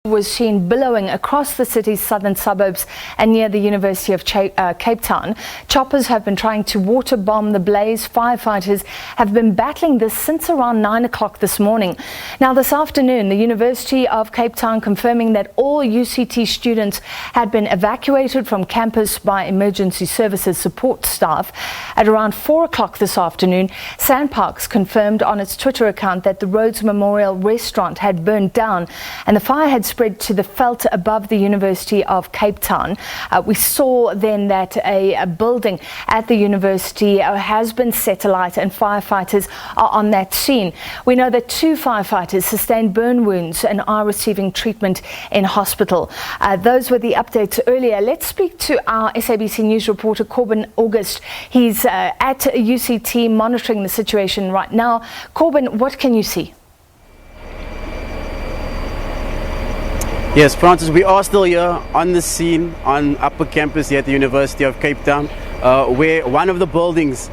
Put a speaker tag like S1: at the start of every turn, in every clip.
S1: Was seen billowing across the city's southern suburbs and near the University of Cape Town. Choppers have been trying to water bomb the blaze. Firefighters have been battling this since around 9 o'clock this morning. Now this afternoon, the University of Cape Town confirming that all UCT students had been evacuated from campus by emergency services support staff. At around 4 o'clock this afternoon, Sandparks confirmed on its Twitter account that the Rhodes Memorial restaurant had burned down and the fire had spread to the veld above the University of Cape Town. We saw then that a building at the university has been set alight and firefighters are on that scene. We know that 2 firefighters sustained burn wounds and are receiving treatment in hospital. Those were the updates earlier. Let's speak to our SABC News reporter Corbin August. He's at UCT monitoring the situation right now. Corbin, what can you see?
S2: Yes, Francis, we are still here on the scene on upper campus here at the University of Cape Town, where one of the buildings,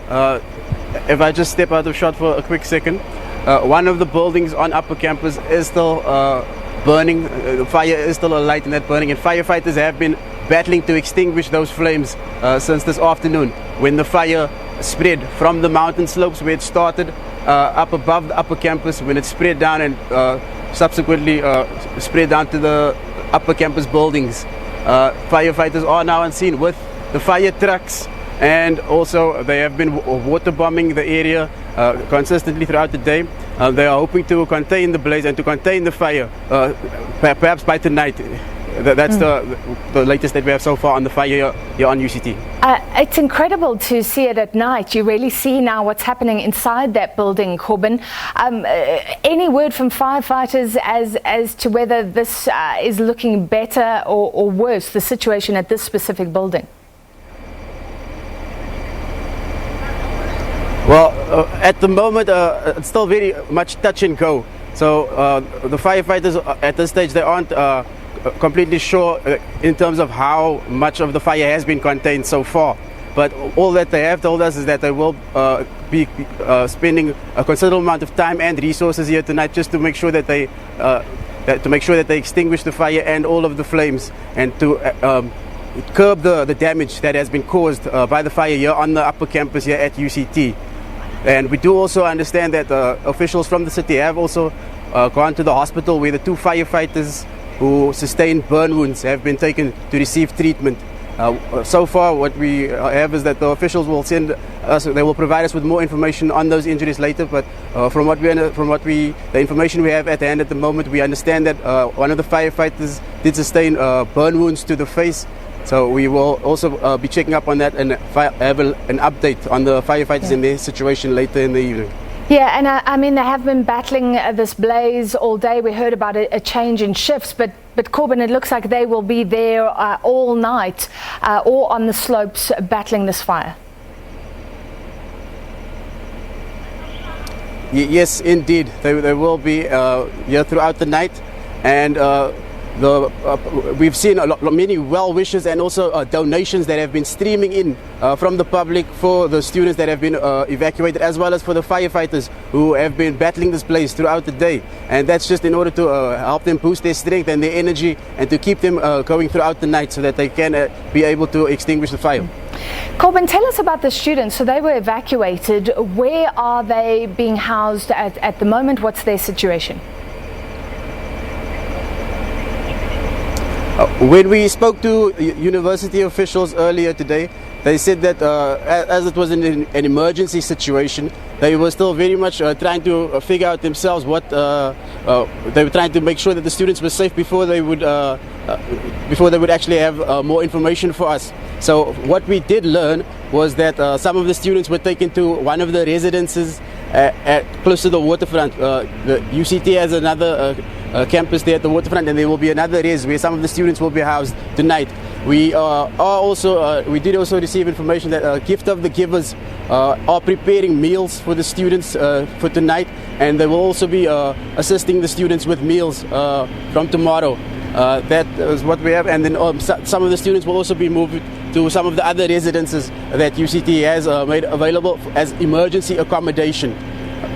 S2: if I just step out of shot for a quick second, one of the buildings on upper campus is still burning. The fire is still alight and that burning, and firefighters have been battling to extinguish those flames since this afternoon, when the fire spread from the mountain slopes where it started up above the upper campus, when it spread down and subsequently spread down to the upper campus buildings. Firefighters are now on scene with the fire trucks, and also they have been water bombing the area consistently throughout the day. They are hoping to contain the blaze and to contain the fire perhaps by tonight. That's the latest that we have so far on the fire here on UCT.
S1: It's incredible to see it at night. You really see now what's happening inside that building, Corbin. Any word from firefighters as to whether this is looking better or worse, the situation at this specific building?
S2: Well, at the moment, it's still very much touch and go. So the firefighters at this stage, they aren't completely sure in terms of how much of the fire has been contained so far, but all that they have told us is that they will be spending a considerable amount of time and resources here tonight just to make sure that they extinguish the fire and all of the flames, and to curb the damage that has been caused by the fire here on the upper campus here at UCT. And we do also understand that officials from the city have also gone to the hospital, where the 2 firefighters who sustained burn wounds have been taken to receive treatment. So far, what we have is that the officials will send us, they will provide us with more information on those injuries later. But from the information we have at hand at the moment, we understand that one of the firefighters did sustain burn wounds to the face. So we will also be checking up on that and have an update on the firefighters and their situation later in the evening.
S1: Yeah, and I mean, they have been battling this blaze all day. We heard about a change in shifts, but Corbin, it looks like they will be there all night or on the slopes battling this fire.
S2: Yes, indeed. They will be here throughout the night, and we've seen many well wishes and also donations that have been streaming in from the public for the students that have been evacuated, as well as for the firefighters who have been battling this blaze throughout the day. And that's just in order to help them boost their strength and their energy, and to keep them going throughout the night so that they can be able to extinguish the fire.
S1: Corbin, tell us about the students. So they were evacuated. Where are they being housed at the moment? What's their situation?
S2: When we spoke to university officials earlier today, they said that as it was an emergency situation, they were still very much trying to figure out themselves what they were trying to make sure that the students were safe before they would actually have more information for us. So what we did learn was that some of the students were taken to one of the residences close to the waterfront. The UCT has another campus there at the waterfront, and there will be another res where some of the students will be housed tonight. We did also receive information that Gift of the Givers are preparing meals for the students for tonight, and they will also be assisting the students with meals from tomorrow. That is what we have, and then some of the students will also be moved to some of the other residences that UCT has made available as emergency accommodation.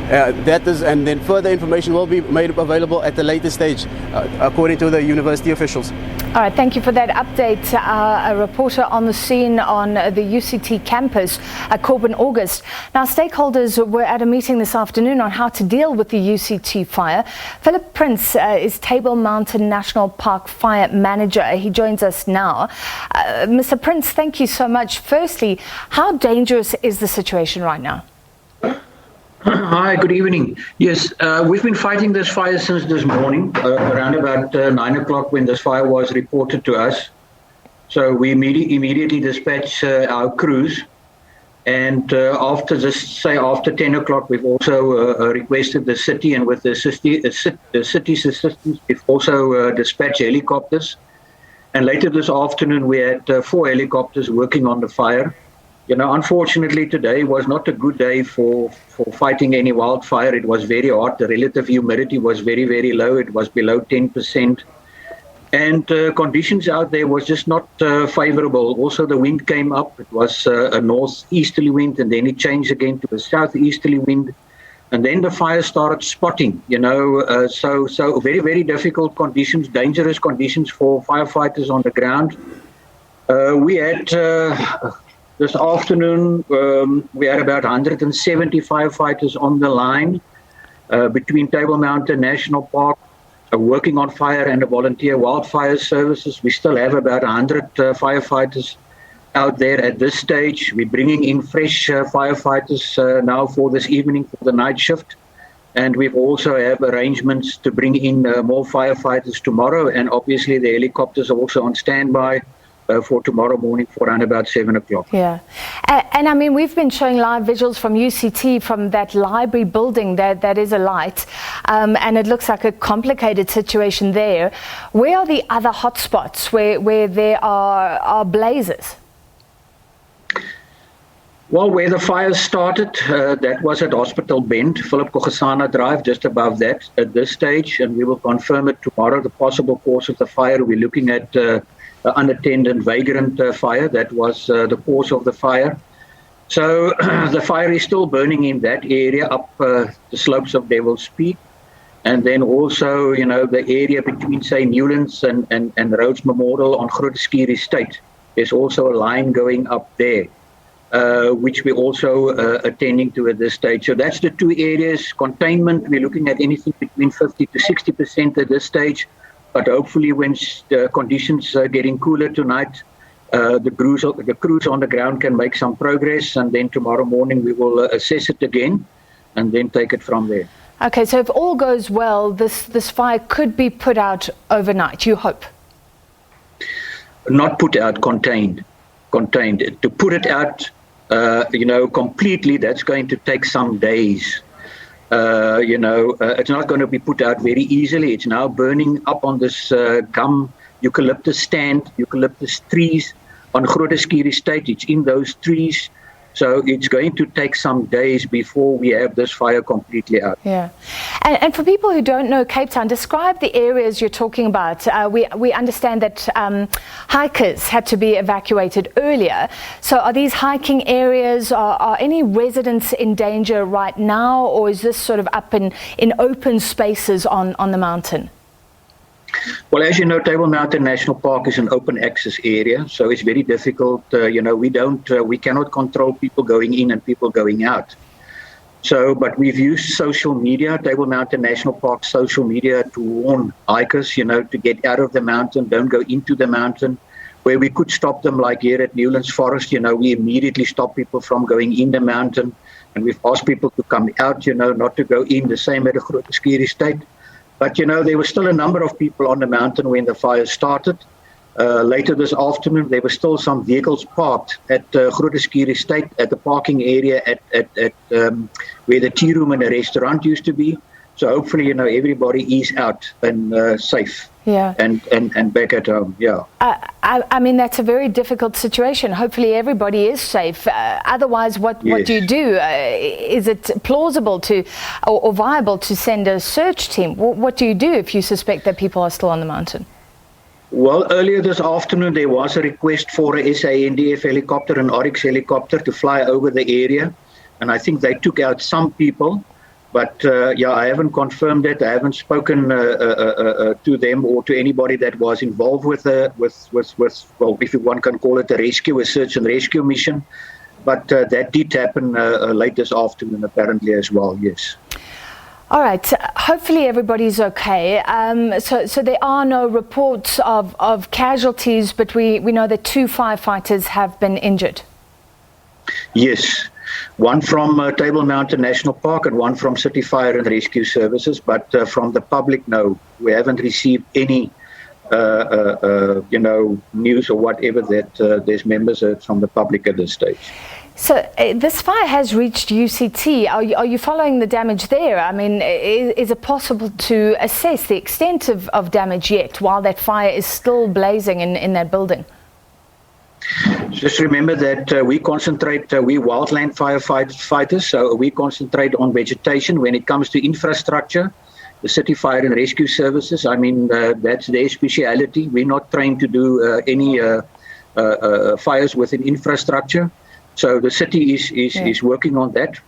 S2: And then further information will be made available at the later stage, according to the university officials.
S1: All right, thank you for that update. A reporter on the scene on the UCT campus, Corbin August. Now, stakeholders were at a meeting this afternoon on how to deal with the UCT fire. Prins is Table Mountain National Park Fire Manager. He joins us now. Mr. Prins, thank you so much. Firstly, how dangerous is the situation right now?
S3: Hi, good evening. Yes, we've been fighting this fire since this morning, around about 9 o'clock when this fire was reported to us. So we immediately dispatched our crews. And after 10 o'clock, we've also requested the city, and with the city's assistance, we've also dispatched helicopters. And later this afternoon, we had 4 helicopters working on the fire. You know, unfortunately, today was not a good day for fighting any wildfire. It was very hot. The relative humidity was very, very low. It was below 10%. And conditions out there was just not favorable. Also, the wind came up. It was a northeasterly wind, and then it changed again to a southeasterly wind. And then the fire started spotting, you know, so very, very difficult conditions, dangerous conditions for firefighters on the ground. We had... This afternoon, we had about 170 firefighters on the line between Table Mountain National Park, working on fire, and the volunteer wildfire services. We still have about 100 firefighters out there at this stage. We're bringing in fresh firefighters now for this evening for the night shift. And we also have arrangements to bring in more firefighters tomorrow. And obviously the helicopters are also on standby for tomorrow morning for around about 7 o'clock.
S1: Yeah. And I mean, we've been showing live visuals from UCT, from that library building that is alight, and it looks like a complicated situation there. Where are the other hotspots where there are blazes?
S3: Well, where the fire started, that was at Hospital Bend, Philip Kogesana Drive, just above that at this stage, and we will confirm it tomorrow. The possible cause of the fire, we're looking at unattended vagrant fire. That was the cause of the fire. So the fire is still burning in that area up the slopes of Devil's Peak. And then also, you know, the area between, say, Newlands and Rhodes Memorial on Groot Schuur Estate. There's also a line going up there, which we're also attending to at this stage. So that's the 2 areas. Containment, we're looking at anything between 50 to 60% at this stage. But hopefully when the conditions are getting cooler tonight, the crews on the ground can make some progress, and then tomorrow morning we will assess it again and then take it from there.
S1: Okay, so if all goes well, this fire could be put out overnight, you hope?
S3: Not put out, contained. To put it out, completely, that's going to take some days. It's not going to be put out very easily. It's now burning up on this gum eucalyptus trees on Groot Schuur Estate. It's in those trees. So it's going to take some days before we have this fire completely out.
S1: Yeah. And for people who don't know Cape Town, describe the areas you're talking about. We understand that hikers had to be evacuated earlier. So are these hiking areas, are any residents in danger right now, or is this sort of up in open spaces on the mountain?
S3: Well, as you know, Table Mountain National Park is an open access area, so it's very difficult. We cannot control people going in and people going out. So, but we've used social media, Table Mountain National Park social media, to warn hikers, to get out of the mountain, don't go into the mountain. Where we could stop them, like here at Newlands Forest, we immediately stop people from going in the mountain, and we've asked people to come out, not to go in. The same at the Groot Schuur Estate. But, there were still a number of people on the mountain when the fire started. Later this afternoon, there were still some vehicles parked at Groot Schuur Estate, at the parking area at where the tea room and the restaurant used to be. So hopefully, everybody is out and safe.
S1: Yeah.
S3: And back at home, yeah.
S1: I mean, that's a very difficult situation. Hopefully everybody is safe. Otherwise, what do you do? Is it plausible or viable to send a search team? What do you do if you suspect that people are still on the mountain?
S3: Well, earlier this afternoon, there was a request for a SANDF helicopter, an Oryx helicopter, to fly over the area. And I think they took out some people. But yeah, I haven't confirmed that. I haven't spoken to them or to anybody that was involved with well, if one can call it a search and rescue mission. But that did happen late this afternoon, apparently, as well. Yes.
S1: All right. Hopefully everybody's okay. So there are no reports of casualties, but we know that 2 firefighters have been injured.
S3: Yes. One from Table Mountain National Park and one from City Fire and Rescue Services. But from the public, no. We haven't received any, news or whatever that there's members from the public at this stage.
S1: So this fire has reached UCT. Are you following the damage there? I mean, is it possible to assess the extent of damage yet while that fire is still blazing in that building?
S3: Just remember that we wildland firefighters, so we concentrate on vegetation. When it comes to infrastructure, the City Fire and Rescue Services, I mean, that's their speciality. We're not trained to do any fires within infrastructure. So the city is working on that.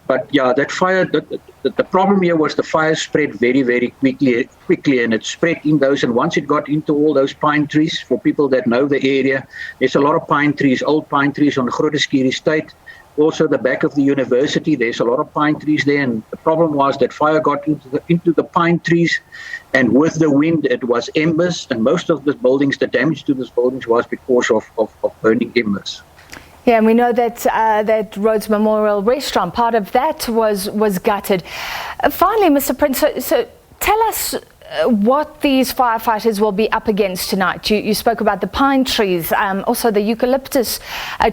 S3: But yeah, that fire, the problem here was the fire spread very, very quickly, and it spread in those. And once it got into all those pine trees, for people that know the area, there's a lot of pine trees, old pine trees on the Grooteskier estate. Also the back of the university, there's a lot of pine trees there. And the problem was that fire got into the pine trees, and with the wind, it was embers. And most of the buildings, the damage to these buildings was because of burning embers.
S1: Yeah, and we know that that Rhodes Memorial Restaurant, part of that was gutted. Finally, Mr. Prins, so tell us what these firefighters will be up against tonight. You spoke about the pine trees, also the eucalyptus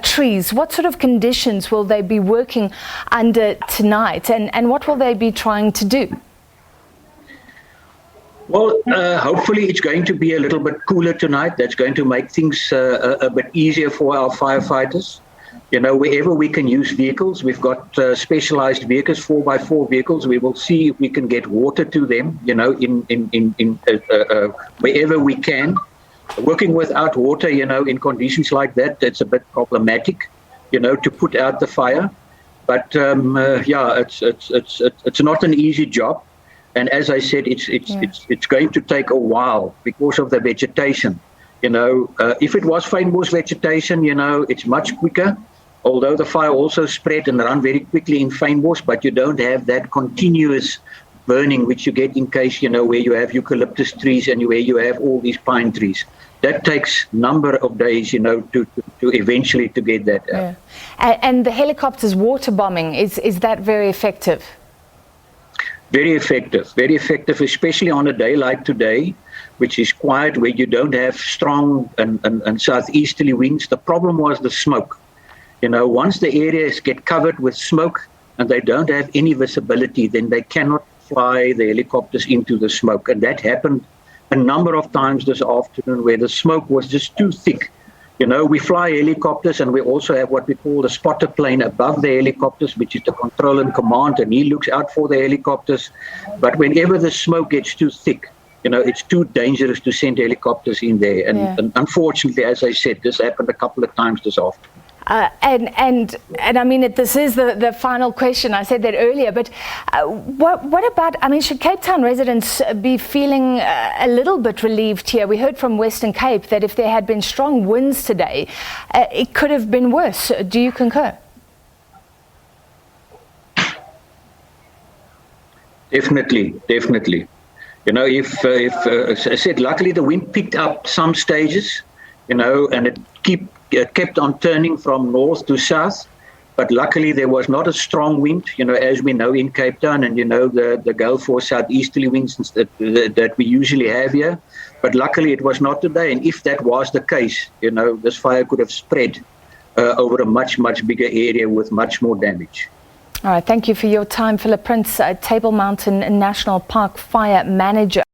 S1: trees. What sort of conditions will they be working under tonight, and what will they be trying to do?
S3: Well, hopefully it's going to be a little bit cooler tonight. That's going to make things a bit easier for our firefighters. You know, wherever we can use vehicles, we've got specialized vehicles, 4x4 vehicles. We will see if we can get water to them, you know, in wherever we can. Working without water, you know, in conditions like that, that's a bit problematic, you know, to put out the fire. But yeah, it's not an easy job. And as I said, it's going to take a while because of the vegetation. You know, if it was fynbos vegetation, you know, it's much quicker. Although the fire also spread and ran very quickly in fynbos, but you don't have that continuous burning which you get in case, you know, where you have eucalyptus trees and where you have all these pine trees. That takes number of days, you know, to eventually to get that out.
S1: Yeah. And the helicopters water bombing, is that very effective?
S3: Very effective, especially on a day like today, which is quiet, where you don't have strong and southeasterly winds. The problem was the smoke. You know, once the areas get covered with smoke and they don't have any visibility, then they cannot fly the helicopters into the smoke. And that happened a number of times this afternoon where the smoke was just too thick. You know, we fly helicopters and we also have what we call the spotter plane above the helicopters, which is the control and command, and he looks out for the helicopters. But whenever the smoke gets too thick, you know, it's too dangerous to send helicopters in there. And unfortunately, as I said, this happened a couple of times this afternoon.
S1: And I mean, this is the final question. I said that earlier, but what about, I mean, should Cape Town residents be feeling a little bit relieved here? We heard from Western Cape that if there had been strong winds today, it could have been worse. Do you concur? Definitely. You know, if as I said, luckily the wind picked up some stages, you know, and it kept on turning from north to south, but luckily there was not a strong wind, you know, as we know in Cape Town, and you know the gale force southeasterly winds that we usually have here. But luckily it was not today, and if that was the case, you know, this fire could have spread over a much bigger area with much more damage. All right, thank you for your time, Philip Prins, Table Mountain National Park Fire Manager.